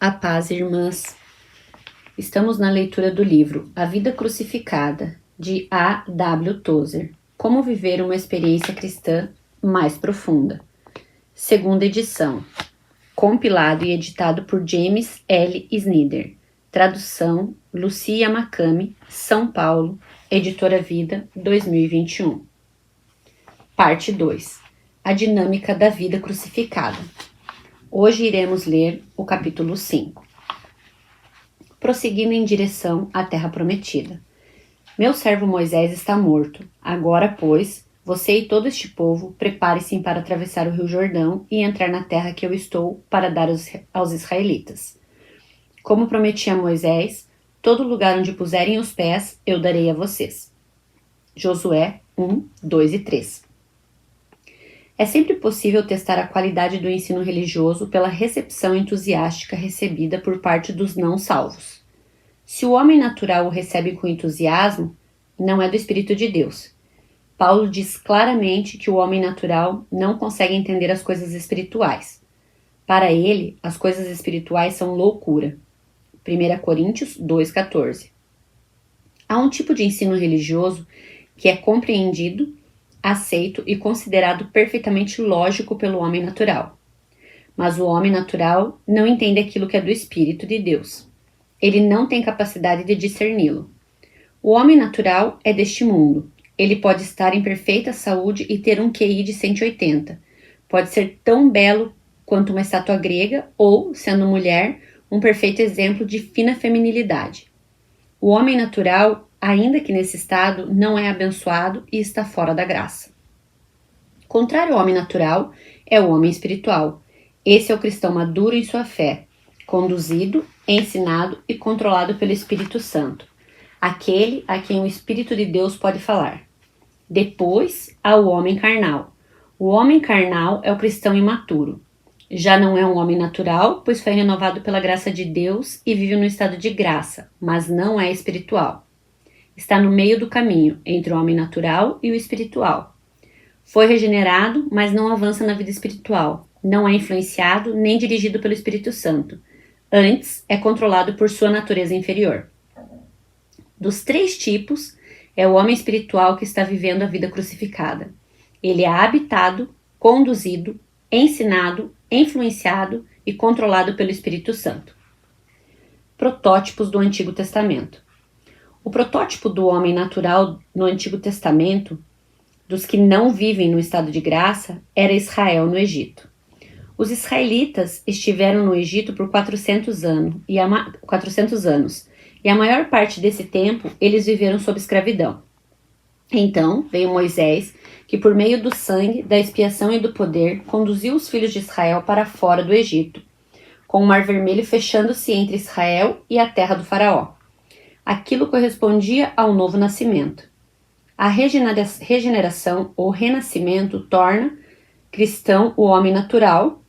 A paz, irmãs. Estamos na leitura do livro A Vida Crucificada, de A. W. Tozer. Como viver uma experiência cristã mais profunda. Segunda edição. Compilado e editado por James L. Snyder. Tradução Lucia Makami, São Paulo, Editora Vida, 2021. Parte 2. A dinâmica da vida crucificada. Hoje iremos ler o capítulo 5. Prosseguindo em direção à terra prometida. Meu servo Moisés está morto. Agora, pois, você e todo este povo, prepare-se para atravessar o rio Jordão e entrar na terra que eu estou para dar aos israelitas. Como prometi a Moisés, todo lugar onde puserem os pés, eu darei a vocês. Josué 1, 2 e 3. É sempre possível testar a qualidade do ensino religioso pela recepção entusiástica recebida por parte dos não salvos. Se o homem natural o recebe com entusiasmo, não é do Espírito de Deus. Paulo diz claramente que o homem natural não consegue entender as coisas espirituais. Para ele, as coisas espirituais são loucura. 1 Coríntios 2,14. Há um tipo de ensino religioso que é compreendido, aceito e considerado perfeitamente lógico pelo homem natural. Mas o homem natural não entende aquilo que é do Espírito de Deus. Ele não tem capacidade de discerni-lo. O homem natural é deste mundo. Ele pode estar em perfeita saúde e ter um QI de 180. Pode ser tão belo quanto uma estátua grega ou, sendo mulher, um perfeito exemplo de fina feminilidade. O homem natural, ainda que nesse estado, não é abençoado e está fora da graça. Contrário ao homem natural é o homem espiritual. Esse é o cristão maduro em sua fé, conduzido, ensinado e controlado pelo Espírito Santo, aquele a quem o Espírito de Deus pode falar. Depois há o homem carnal. O homem carnal é o cristão imaturo. Já não é um homem natural, pois foi renovado pela graça de Deus e vive no estado de graça, mas não é espiritual. Está no meio do caminho entre o homem natural e o espiritual. Foi regenerado, mas não avança na vida espiritual. Não é influenciado nem dirigido pelo Espírito Santo. Antes, é controlado por sua natureza inferior. Dos 3 tipos, é o homem espiritual que está vivendo a vida crucificada. Ele é habitado, conduzido, ensinado, influenciado e controlado pelo Espírito Santo. Protótipos do Antigo Testamento. O protótipo do homem natural no Antigo Testamento, dos que não vivem no estado de graça, era Israel no Egito. Os israelitas estiveram no Egito por 400 anos, e a maior parte desse tempo eles viveram sob escravidão. Então veio Moisés, que por meio do sangue, da expiação e do poder, conduziu os filhos de Israel para fora do Egito, com o Mar Vermelho fechando-se entre Israel e a terra do faraó. Aquilo correspondia ao novo nascimento. A regeneração ou renascimento torna cristão o homem natural,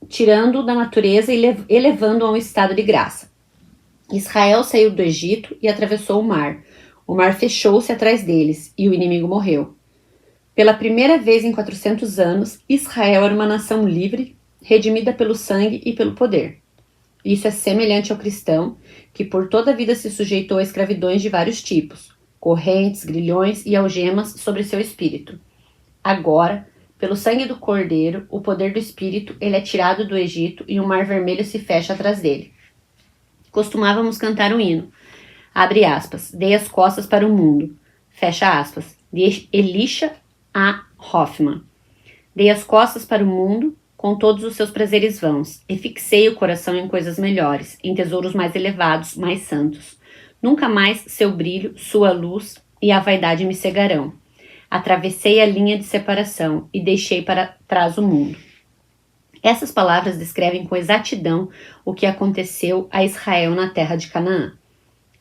tirando-o da natureza e elevando-o a um estado de graça. Israel saiu do Egito e atravessou o mar. O mar fechou-se atrás deles e o inimigo morreu. Pela primeira vez em 400 anos, Israel era uma nação livre, redimida pelo sangue e pelo poder. Isso é semelhante ao cristão, que por toda a vida se sujeitou a escravidões de vários tipos, correntes, grilhões e algemas sobre seu espírito. Agora, pelo sangue do Cordeiro, o poder do Espírito, ele é tirado do Egito e o Mar Vermelho se fecha atrás dele. Costumávamos cantar um hino. Abre aspas. Dei as costas para o mundo. Fecha aspas. De Elisha A. Hoffman. Dei as costas para o mundo com todos os seus prazeres vãos e fixei o coração em coisas melhores, em tesouros mais elevados, mais santos. Nunca mais seu brilho, sua luz e a vaidade me cegarão. Atravessei a linha de separação e deixei para trás o mundo. Essas palavras descrevem com exatidão o que aconteceu a Israel na terra de Canaã.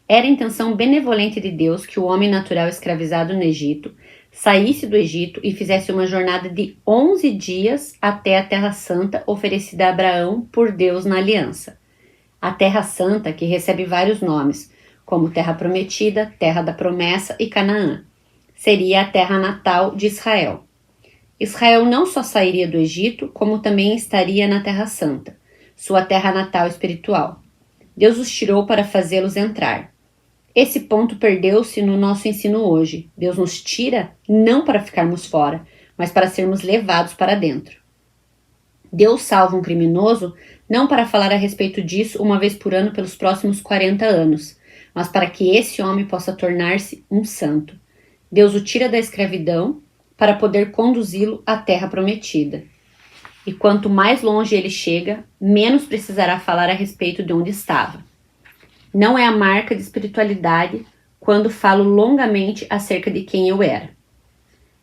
Era a intenção benevolente de Deus que o homem natural escravizado no Egito saísse do Egito e fizesse uma jornada de 11 dias até a Terra Santa oferecida a Abraão por Deus na aliança. A Terra Santa, que recebe vários nomes, como Terra Prometida, Terra da Promessa e Canaã, seria a terra natal de Israel. Israel não só sairia do Egito, como também estaria na Terra Santa. sua terra natal espiritual. Deus os tirou para fazê-los entrar. Esse ponto perdeu-se no nosso ensino hoje. Deus nos tira não para ficarmos fora, mas para sermos levados para dentro. Deus salva um criminoso não para falar a respeito disso uma vez por ano pelos próximos 40 anos, mas para que esse homem possa tornar-se um santo. Deus o tira da escravidão para poder conduzi-lo à terra prometida. E quanto mais longe ele chega, menos precisará falar a respeito de onde estava. Não é a marca de espiritualidade quando falo longamente acerca de quem eu era.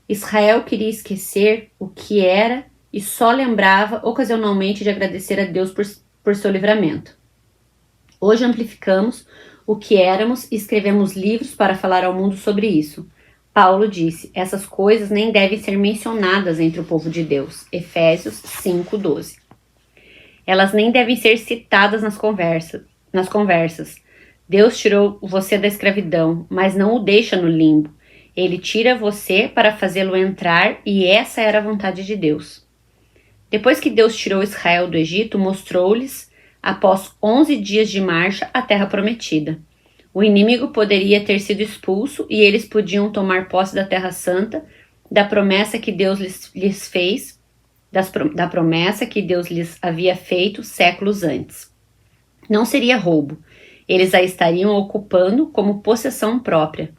Israel queria esquecer o que era e só lembrava ocasionalmente de agradecer a Deus por seu livramento. Hoje amplificamos o que éramos e escrevemos livros para falar ao mundo sobre isso. Paulo disse, essas coisas nem devem ser mencionadas entre o povo de Deus. Efésios 5:12. Elas nem devem ser citadas nas conversas. Deus tirou você da escravidão, mas não o deixa no limbo. Ele tira você para fazê-lo entrar e essa era a vontade de Deus. Depois que Deus tirou Israel do Egito, mostrou-lhes, após 11 dias de marcha, a terra prometida. O inimigo poderia ter sido expulso e eles podiam tomar posse da terra santa, da promessa que Deus lhes fez, da promessa que Deus lhes havia feito séculos antes. Não seria roubo. Eles a estariam ocupando como possessão própria.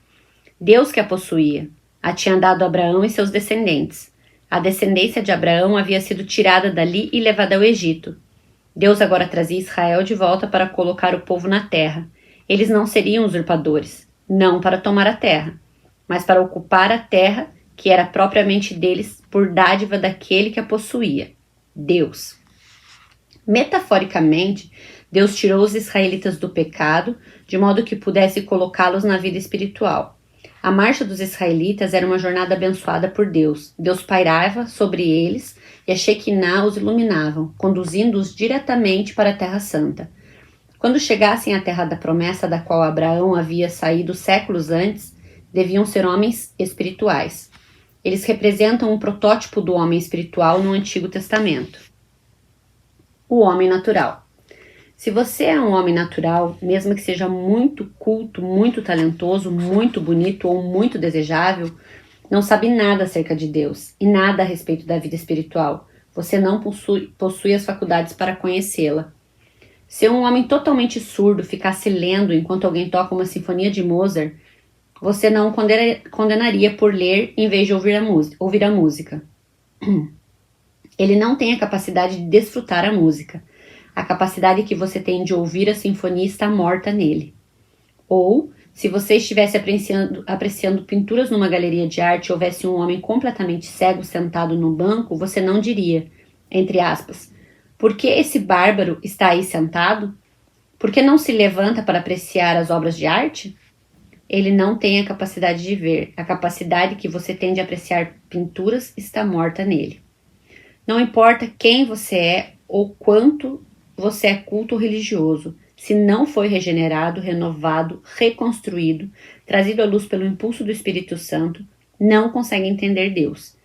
Deus que a possuía. A tinha dado a Abraão e seus descendentes. A descendência de Abraão havia sido tirada dali e levada ao Egito. Deus agora trazia Israel de volta para colocar o povo na terra. Eles não seriam usurpadores, não para tomar a terra, mas para ocupar a terra que era propriamente deles por dádiva daquele que a possuía, Deus. Metaforicamente, Deus tirou os israelitas do pecado, de modo que pudesse colocá-los na vida espiritual. A marcha dos israelitas era uma jornada abençoada por Deus. Deus pairava sobre eles e a Shekinah os iluminavam, conduzindo-os diretamente para a Terra Santa. Quando chegassem à terra da promessa da qual Abraão havia saído séculos antes, deviam ser homens espirituais. Eles representam um protótipo do homem espiritual no Antigo Testamento. O homem natural. Se você é um homem natural, mesmo que seja muito culto, muito talentoso, muito bonito ou muito desejável, não sabe nada acerca de Deus e nada a respeito da vida espiritual. Você não possui as faculdades para conhecê-la. Se um homem totalmente surdo ficasse lendo enquanto alguém toca uma sinfonia de Mozart, você não o condenaria por ler em vez de ouvir a música. Ele não tem a capacidade de desfrutar a música. A capacidade que você tem de ouvir a sinfonia está morta nele. Ou, se você estivesse apreciando pinturas numa galeria de arte e houvesse um homem completamente cego sentado no banco, você não diria, entre aspas, por que esse bárbaro está aí sentado? Por que não se levanta para apreciar as obras de arte? Ele não tem a capacidade de ver. A capacidade que você tem de apreciar pinturas está morta nele. Não importa quem você é ou quanto você é culto ou religioso, se não foi regenerado, renovado, reconstruído, trazido à luz pelo impulso do Espírito Santo, não consegue entender Deus.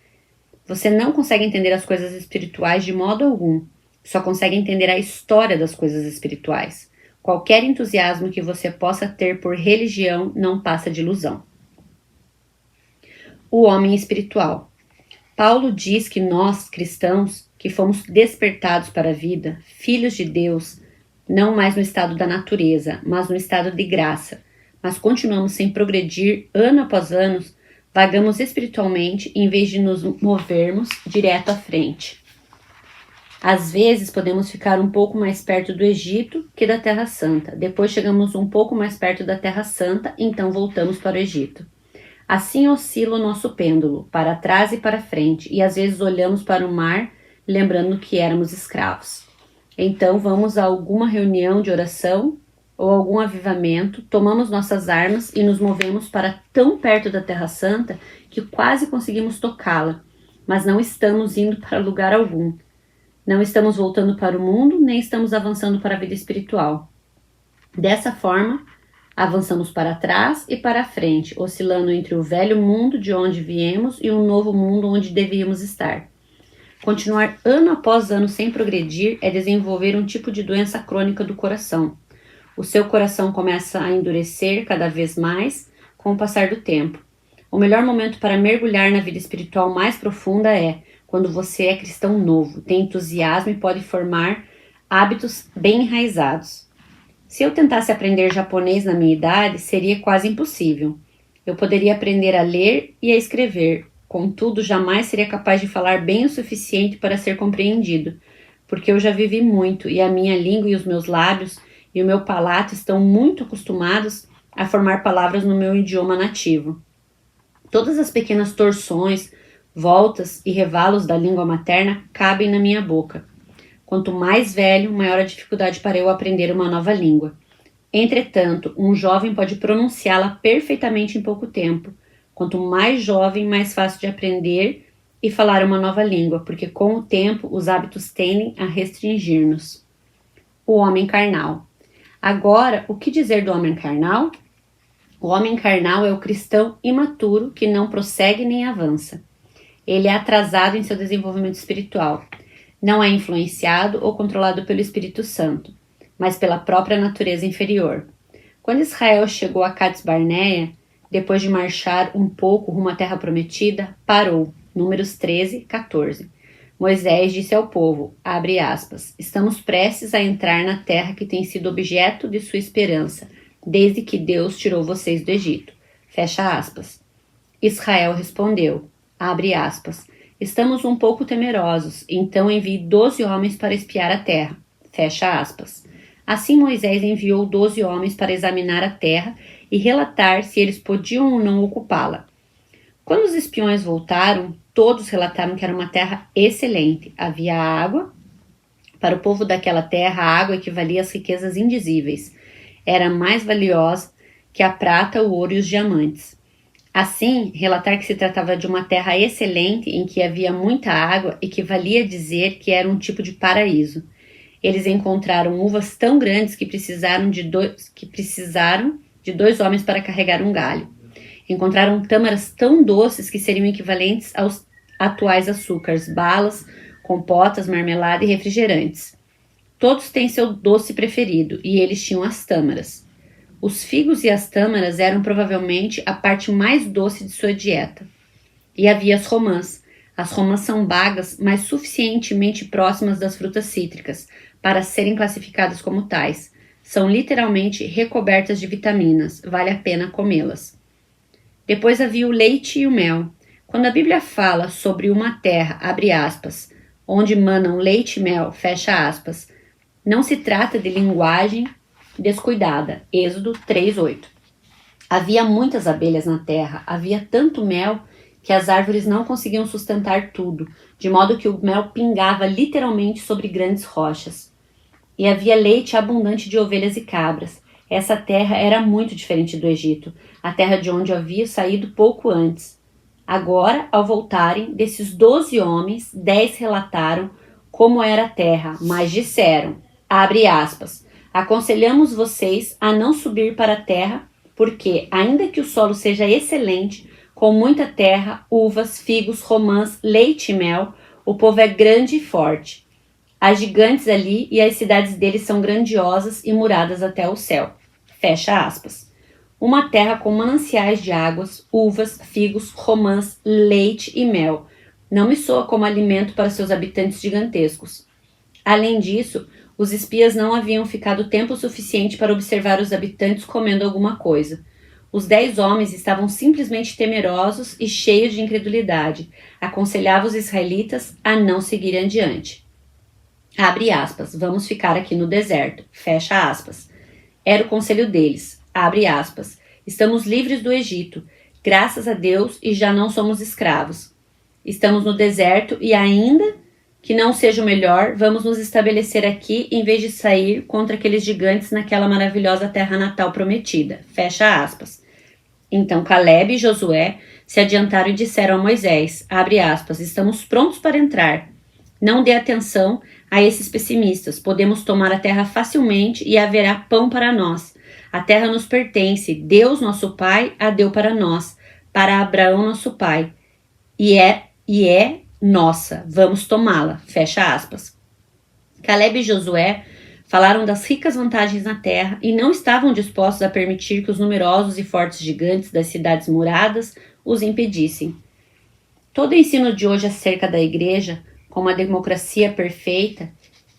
Você não consegue entender as coisas espirituais de modo algum, só consegue entender a história das coisas espirituais. Qualquer entusiasmo que você possa ter por religião não passa de ilusão. O homem espiritual. Paulo diz que nós, cristãos, que fomos despertados para a vida, filhos de Deus, não mais no estado da natureza, mas no estado de graça, mas continuamos sem progredir ano após ano, vagamos espiritualmente em vez de nos movermos direto à frente. Às vezes podemos ficar um pouco mais perto do Egito que da Terra Santa, depois chegamos um pouco mais perto da Terra Santa, então voltamos para o Egito. Assim oscila o nosso pêndulo, para trás e para frente, e às vezes olhamos para o mar, lembrando que éramos escravos. Então vamos a alguma reunião de oração ou algum avivamento, tomamos nossas armas e nos movemos para tão perto da Terra Santa que quase conseguimos tocá-la, mas não estamos indo para lugar algum. Não estamos voltando para o mundo, nem estamos avançando para a vida espiritual. Dessa forma, avançamos para trás e para frente, oscilando entre o velho mundo de onde viemos e um novo mundo onde devíamos estar. Continuar ano após ano sem progredir é desenvolver um tipo de doença crônica do coração. O seu coração começa a endurecer cada vez mais com o passar do tempo. O melhor momento para mergulhar na vida espiritual mais profunda é quando você é cristão novo, tem entusiasmo e pode formar hábitos bem enraizados. Se eu tentasse aprender japonês na minha idade, seria quase impossível. Eu poderia aprender a ler e a escrever, contudo, jamais seria capaz de falar bem o suficiente para ser compreendido, porque eu já vivi muito e a minha língua e os meus lábios e o meu palato estão muito acostumados a formar palavras no meu idioma nativo. Todas as pequenas torções, voltas e revalos da língua materna cabem na minha boca. Quanto mais velho, maior a dificuldade para eu aprender uma nova língua. Entretanto, um jovem pode pronunciá-la perfeitamente em pouco tempo. Quanto mais jovem, mais fácil de aprender e falar uma nova língua, porque com o tempo os hábitos tendem a restringir-nos. O homem carnal. Agora, o que dizer do homem carnal? O homem carnal é o cristão imaturo que não prossegue nem avança. Ele é atrasado em seu desenvolvimento espiritual. Não é influenciado ou controlado pelo Espírito Santo, mas pela própria natureza inferior. Quando Israel chegou a Cades Barneia, depois de marchar um pouco rumo à terra prometida, parou. Números 13, 14. Moisés disse ao povo, abre aspas, estamos prestes a entrar na terra que tem sido objeto de sua esperança, desde que Deus tirou vocês do Egito. Fecha aspas. Israel respondeu, abre aspas, estamos um pouco temerosos, então envie 12 homens para espiar a terra. Fecha aspas. Assim Moisés enviou 12 homens para examinar a terra e relatar se eles podiam ou não ocupá-la. Quando os espiões voltaram, todos relataram que era uma terra excelente. Havia água. Para o povo daquela terra, a água equivalia às riquezas indizíveis. Era mais valiosa que a prata, o ouro e os diamantes. Assim, relatar que se tratava de uma terra excelente em que havia muita água equivalia a dizer que era um tipo de paraíso. Eles encontraram uvas tão grandes que precisaram de dois homens para carregar um galho. Encontraram tâmaras tão doces que seriam equivalentes aos atuais açúcares, balas, compotas, marmelada e refrigerantes. Todos têm seu doce preferido, e eles tinham as tâmaras. Os figos e as tâmaras eram provavelmente a parte mais doce de sua dieta. E havia as romãs. As romãs são bagas, mas suficientemente próximas das frutas cítricas para serem classificadas como tais. São literalmente recobertas de vitaminas, vale a pena comê-las. Depois havia o leite e o mel. Quando a Bíblia fala sobre uma terra, abre aspas, onde manam leite e mel, fecha aspas, não se trata de linguagem descuidada. Êxodo 3:8. Havia muitas abelhas na terra, havia tanto mel que as árvores não conseguiam sustentar tudo, de modo que o mel pingava literalmente sobre grandes rochas. E havia leite abundante de ovelhas e cabras. Essa terra era muito diferente do Egito, a terra de onde havia saído pouco antes. Agora, ao voltarem, desses 12 homens, 10 relataram como era a terra, mas disseram, abre aspas, aconselhamos vocês a não subir para a terra, porque, ainda que o solo seja excelente, com muita terra, uvas, figos, romãs, leite e mel, o povo é grande e forte. Há gigantes ali e as cidades deles são grandiosas e muradas até o céu. Fecha aspas. Uma terra com mananciais de águas, uvas, figos, romãs, leite e mel. Não me soa como alimento para seus habitantes gigantescos. Além disso, os espias não haviam ficado tempo suficiente para observar os habitantes comendo alguma coisa. Os 10 homens estavam simplesmente temerosos e cheios de incredulidade. Aconselhava os israelitas a não seguirem adiante. Abre aspas, vamos ficar aqui no deserto. Fecha aspas. Era o conselho deles. Abre aspas. Estamos livres do Egito. Graças a Deus e já não somos escravos. Estamos no deserto e ainda que não seja o melhor, vamos nos estabelecer aqui em vez de sair contra aqueles gigantes naquela maravilhosa terra natal prometida. Fecha aspas. Então Calebe e Josué se adiantaram e disseram a Moisés, abre aspas, estamos prontos para entrar. Não dê atenção a esses pessimistas. Podemos tomar a terra facilmente e haverá pão para nós. A terra nos pertence. Deus, nosso Pai, a deu para nós, para Abraão, nosso pai. E é nossa, vamos tomá-la, fecha aspas. Caleb e Josué falaram das ricas vantagens na terra e não estavam dispostos a permitir que os numerosos e fortes gigantes das cidades muradas os impedissem. Todo o ensino de hoje acerca da igreja, como a democracia perfeita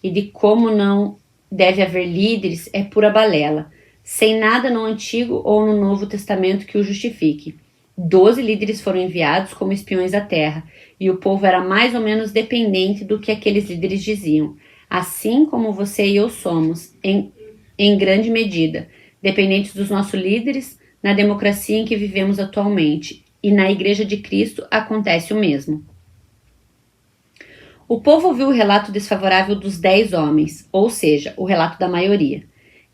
e de como não deve haver líderes, é pura balela, sem nada no Antigo ou no Novo Testamento que o justifique. 12 líderes foram enviados como espiões à terra, e o povo era mais ou menos dependente do que aqueles líderes diziam, assim como você e eu somos, em grande medida, dependentes dos nossos líderes na democracia em que vivemos atualmente, e na Igreja de Cristo acontece o mesmo. O povo ouviu o relato desfavorável dos 10 homens, ou seja, o relato da maioria.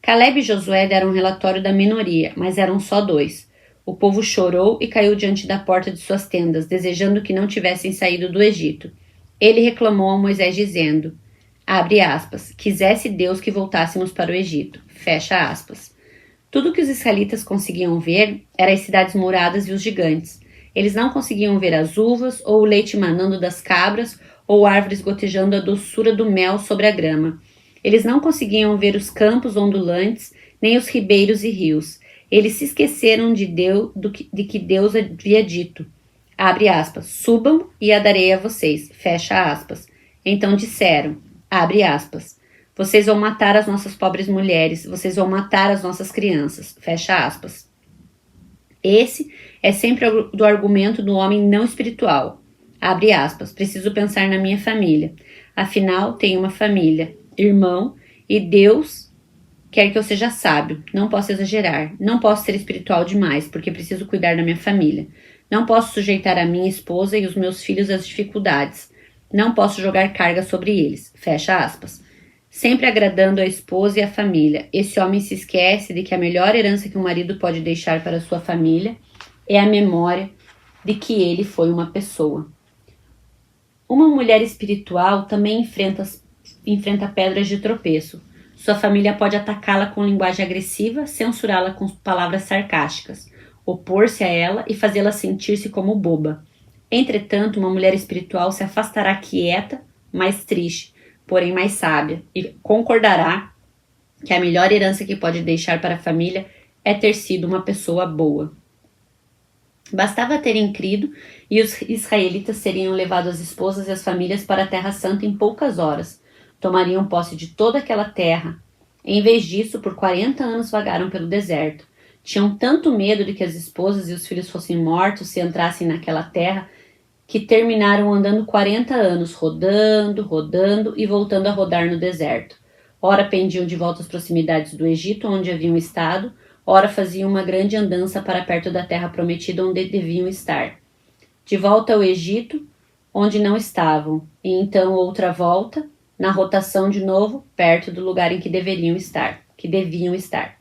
Caleb e Josué deram um relatório da minoria, mas eram só 2. O povo chorou e caiu diante da porta de suas tendas, desejando que não tivessem saído do Egito. Ele reclamou a Moisés dizendo, abre aspas, quisesse Deus que voltássemos para o Egito, fecha aspas. Tudo que os israelitas conseguiam ver era as cidades muradas e os gigantes. Eles não conseguiam ver as uvas, ou o leite manando das cabras, ou árvores gotejando a doçura do mel sobre a grama. Eles não conseguiam ver os campos ondulantes, nem os ribeiros e rios. Eles se esqueceram de que Deus havia dito, abre aspas, subam e a darei a vocês, fecha aspas. Então disseram, abre aspas, vocês vão matar as nossas pobres mulheres, vocês vão matar as nossas crianças, fecha aspas. Esse é sempre do argumento do homem não espiritual. Abre aspas, preciso pensar na minha família. Afinal, tenho uma família, irmão, e Deus quer que eu seja sábio. Não posso exagerar. Não posso ser espiritual demais, porque preciso cuidar da minha família. Não posso sujeitar a minha esposa e os meus filhos às dificuldades. Não posso jogar carga sobre eles. Fecha aspas. Sempre agradando a esposa e a família, esse homem se esquece de que a melhor herança que um marido pode deixar para sua família é a memória de que ele foi uma pessoa. Uma mulher espiritual também enfrenta pedras de tropeço. Sua família pode atacá-la com linguagem agressiva, censurá-la com palavras sarcásticas, opor-se a ela e fazê-la sentir-se como boba. Entretanto, uma mulher espiritual se afastará quieta, mais triste, porém mais sábia, e concordará que a melhor herança que pode deixar para a família é ter sido uma pessoa boa. Bastava terem crido e os israelitas seriam levado as esposas e as famílias para a Terra Santa em poucas horas. Tomariam posse de toda aquela terra. Em vez disso, por 40 anos vagaram pelo deserto. Tinham tanto medo de que as esposas e os filhos fossem mortos se entrassem naquela terra que terminaram andando 40 anos, rodando e voltando a rodar no deserto. Ora pendiam de volta às proximidades do Egito, onde haviam estado, ora faziam uma grande andança para perto da terra prometida onde deviam estar. De volta ao Egito, onde não estavam, e então outra volta, na rotação de novo, perto do lugar em que deviam estar.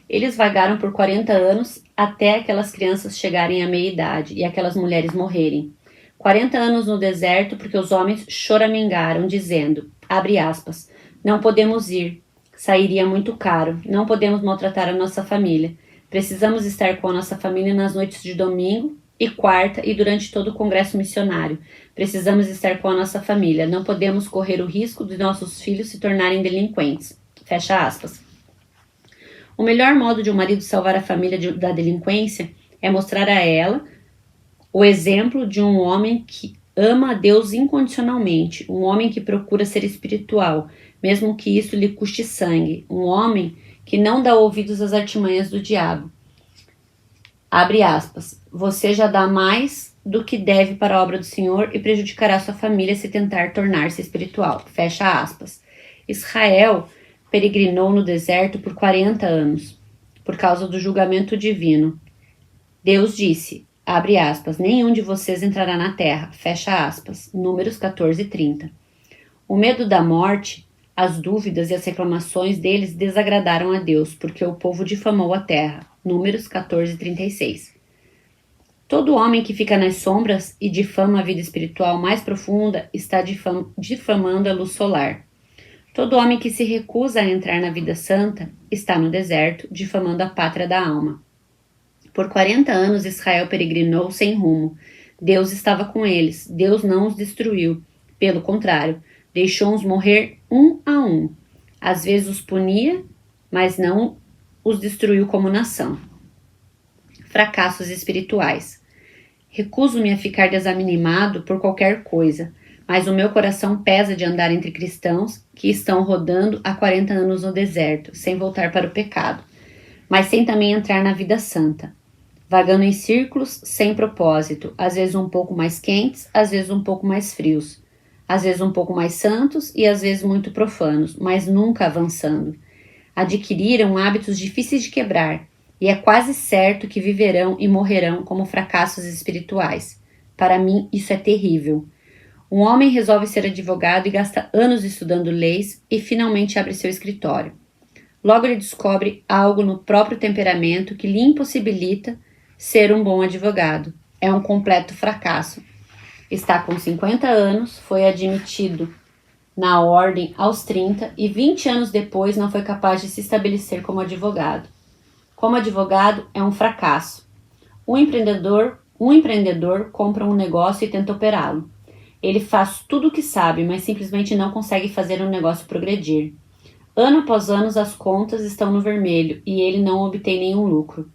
Eles vagaram por 40 anos até aquelas crianças chegarem à meia-idade e aquelas mulheres morrerem. 40 anos no deserto porque os homens choramingaram, dizendo, abre aspas, não podemos ir, sairia muito caro, não podemos maltratar a nossa família. Precisamos estar com a nossa família nas noites de domingo e quarta e durante todo o congresso missionário. Precisamos estar com a nossa família, não podemos correr o risco de nossos filhos se tornarem delinquentes. Fecha aspas. O melhor modo de um marido salvar a família da delinquência é mostrar a ela o exemplo de um homem que ama a Deus incondicionalmente, um homem que procura ser espiritual, mesmo que isso lhe custe sangue, um homem que não dá ouvidos às artimanhas do diabo. Abre aspas, você já dá mais do que deve para a obra do Senhor e prejudicará sua família se tentar tornar-se espiritual. Fecha aspas. Israel peregrinou no deserto por 40 anos, por causa do julgamento divino. Deus disse, abre aspas, nenhum de vocês entrará na terra, fecha aspas, Números 14:30. O medo da morte, as dúvidas e as reclamações deles desagradaram a Deus, porque o povo difamou a terra, Números 14:36. Todo homem que fica nas sombras e difama a vida espiritual mais profunda está difamando a luz solar. Todo homem que se recusa a entrar na vida santa está no deserto, difamando a pátria da alma. Por 40 anos Israel peregrinou sem rumo, Deus estava com eles. Deus não os destruiu. Pelo contrário, deixou-os morrer um a um. Às vezes os punia, mas não os destruiu como nação. Fracassos espirituais. Recuso-me a ficar desanimado por qualquer coisa, mas o meu coração pesa de andar entre cristãos que estão rodando há 40 anos no deserto, sem voltar para o pecado, mas sem também entrar na vida santa, vagando em círculos sem propósito, às vezes um pouco mais quentes, às vezes um pouco mais frios, às vezes um pouco mais santos e às vezes muito profanos, mas nunca avançando. Adquiriram hábitos difíceis de quebrar, e é quase certo que viverão e morrerão como fracassos espirituais. Para mim, isso é terrível. Um homem resolve ser advogado e gasta anos estudando leis e finalmente abre seu escritório. Logo ele descobre algo no próprio temperamento que lhe impossibilita ser um bom advogado. É um completo fracasso. Está com 50 anos, foi admitido na ordem aos 30 e 20 anos depois não foi capaz de se estabelecer como advogado. Como advogado, é um fracasso. Um empreendedor compra um negócio e tenta operá-lo. Ele faz tudo o que sabe, mas simplesmente não consegue fazer o negócio progredir. Ano após ano, as contas estão no vermelho e ele não obtém nenhum lucro.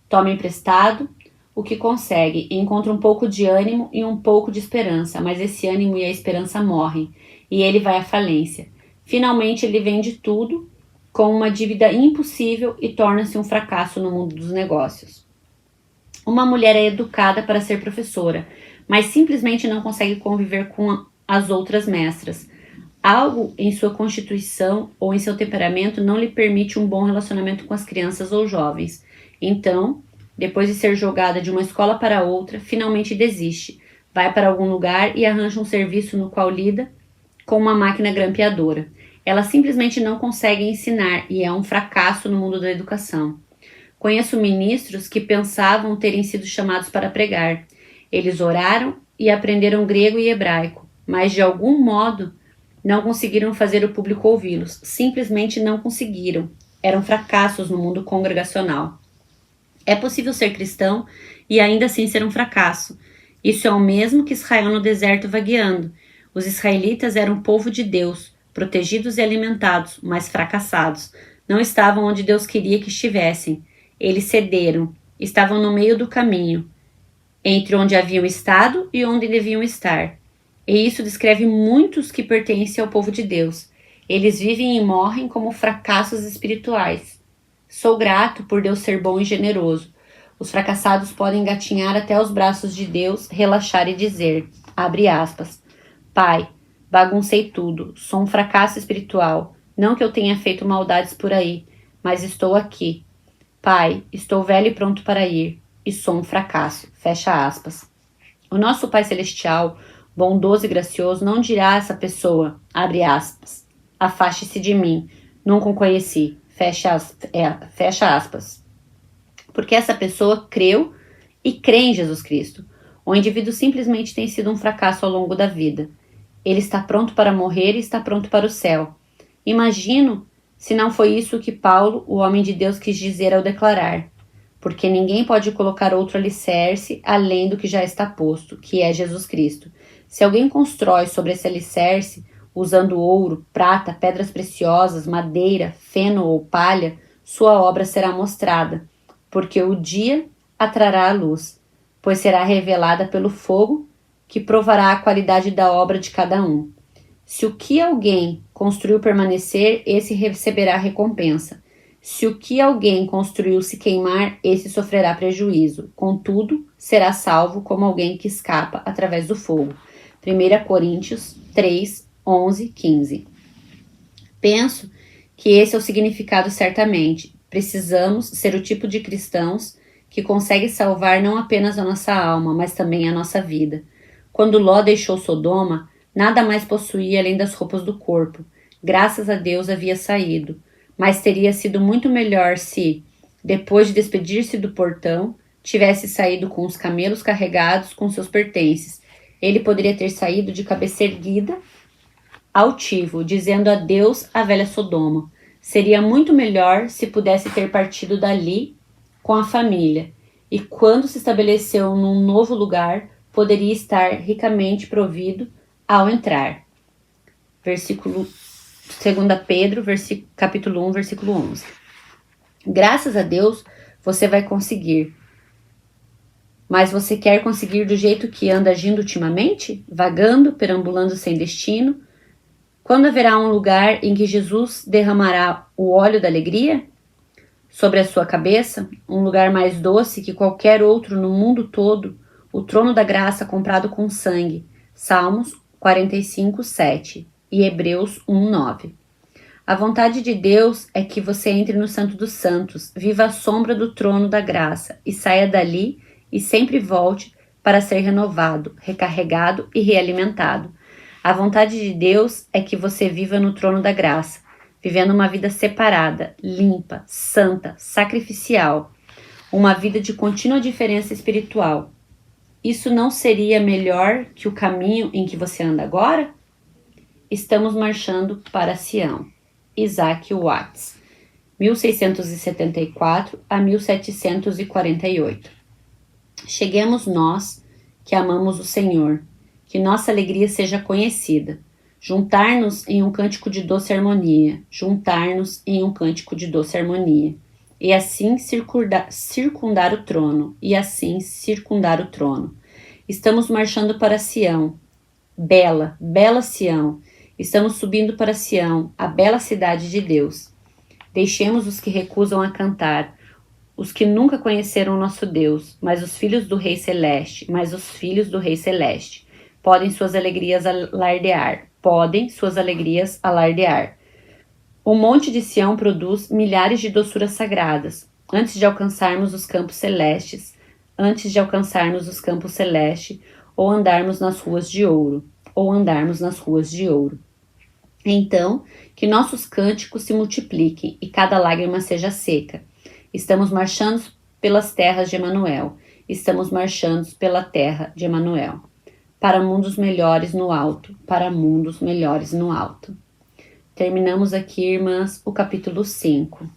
Toma emprestado o que consegue, encontra um pouco de ânimo e um pouco de esperança, mas esse ânimo e a esperança morrem e ele vai à falência. Finalmente, ele vende tudo com uma dívida impossível e torna-se um fracasso no mundo dos negócios. Uma mulher é educada para ser professora, mas simplesmente não consegue conviver com as outras mestras. Algo em sua constituição ou em seu temperamento não lhe permite um bom relacionamento com as crianças ou jovens. Então, depois de ser jogada de uma escola para outra, finalmente desiste, vai para algum lugar e arranja um serviço no qual lida com uma máquina grampeadora. Ela simplesmente não consegue ensinar e é um fracasso no mundo da educação. Conheço ministros que pensavam terem sido chamados para pregar. Eles oraram e aprenderam grego e hebraico, mas de algum modo não conseguiram fazer o público ouvi-los. Simplesmente não conseguiram. Eram fracassos no mundo congregacional. É possível ser cristão e ainda assim ser um fracasso. Isso é o mesmo que Israel no deserto vagueando. Os israelitas eram o povo de Deus, protegidos e alimentados, mas fracassados. Não estavam onde Deus queria que estivessem. Eles cederam, estavam no meio do caminho, entre onde haviam estado e onde deviam estar. E isso descreve muitos que pertencem ao povo de Deus. Eles vivem e morrem como fracassos espirituais. Sou grato por Deus ser bom e generoso. Os fracassados podem gatinhar até os braços de Deus, relaxar e dizer, abre aspas, Pai, baguncei tudo, sou um fracasso espiritual, não que eu tenha feito maldades por aí, mas estou aqui. Pai, estou velho e pronto para ir, e sou um fracasso, fecha aspas. O nosso Pai Celestial, bondoso e gracioso, não dirá a essa pessoa, abre aspas, afaste-se de mim, nunca o conheci, fecha aspas. Porque essa pessoa creu e crê em Jesus Cristo. O indivíduo simplesmente tem sido um fracasso ao longo da vida. Ele está pronto para morrer e está pronto para o céu. Imagino se não foi isso que Paulo, o homem de Deus, quis dizer ao declarar. Porque ninguém pode colocar outro alicerce além do que já está posto, que é Jesus Cristo. Se alguém constrói sobre esse alicerce, usando ouro, prata, pedras preciosas, madeira, feno ou palha, sua obra será mostrada, porque o dia a trará a luz, pois será revelada pelo fogo, que provará a qualidade da obra de cada um. Se o que alguém construiu permanecer, esse receberá recompensa. Se o que alguém construiu se queimar, esse sofrerá prejuízo. Contudo, será salvo como alguém que escapa através do fogo. 1 Coríntios 3, 11, 15. Penso que esse é o significado certamente. Precisamos ser o tipo de cristãos que consegue salvar não apenas a nossa alma, mas também a nossa vida. Quando Ló deixou Sodoma, nada mais possuía além das roupas do corpo. Graças a Deus havia saído, mas teria sido muito melhor se, depois de despedir-se do portão, tivesse saído com os camelos carregados com seus pertences. Ele poderia ter saído de cabeça erguida, altivo, dizendo adeus à velha Sodoma. Seria muito melhor se pudesse ter partido dali com a família, e quando se estabeleceu num novo lugar, poderia estar ricamente provido ao entrar. Versículo 2 Pedro, capítulo 1, versículo 11. Graças a Deus, você vai conseguir. Mas você quer conseguir do jeito que anda agindo ultimamente? Vagando, perambulando sem destino? Quando haverá um lugar em que Jesus derramará o óleo da alegria sobre a sua cabeça, um lugar mais doce que qualquer outro no mundo todo, o trono da graça comprado com sangue, Salmos 45, 7 e Hebreus 1, 9. A vontade de Deus é que você entre no Santo dos Santos, viva à sombra do trono da graça e saia dali e sempre volte para ser renovado, recarregado e realimentado. A vontade de Deus é que você viva no trono da graça, vivendo uma vida separada, limpa, santa, sacrificial, uma vida de contínua diferença espiritual. Isso não seria melhor que o caminho em que você anda agora? Estamos marchando para Sião. Isaac Watts, 1674 a 1748. Cheguemos nós que amamos o Senhor, que nossa alegria seja conhecida. Juntar-nos em um cântico de doce harmonia, juntar-nos em um cântico de doce harmonia, e assim circundar o trono, e assim circundar o trono. Estamos marchando para Sião, bela, bela Sião. Estamos subindo para Sião, a bela cidade de Deus. Deixemos os que recusam a cantar, os que nunca conheceram o nosso Deus, mas os filhos do Rei Celeste, podem suas alegrias alardear. O monte de Sião produz milhares de doçuras sagradas, antes de alcançarmos os campos celestes, ou andarmos nas ruas de ouro. Então, que nossos cânticos se multipliquem e cada lágrima seja seca. Estamos marchando pelas terras de Emanuel. Para mundos melhores no alto. Terminamos aqui, irmãs, o capítulo 5.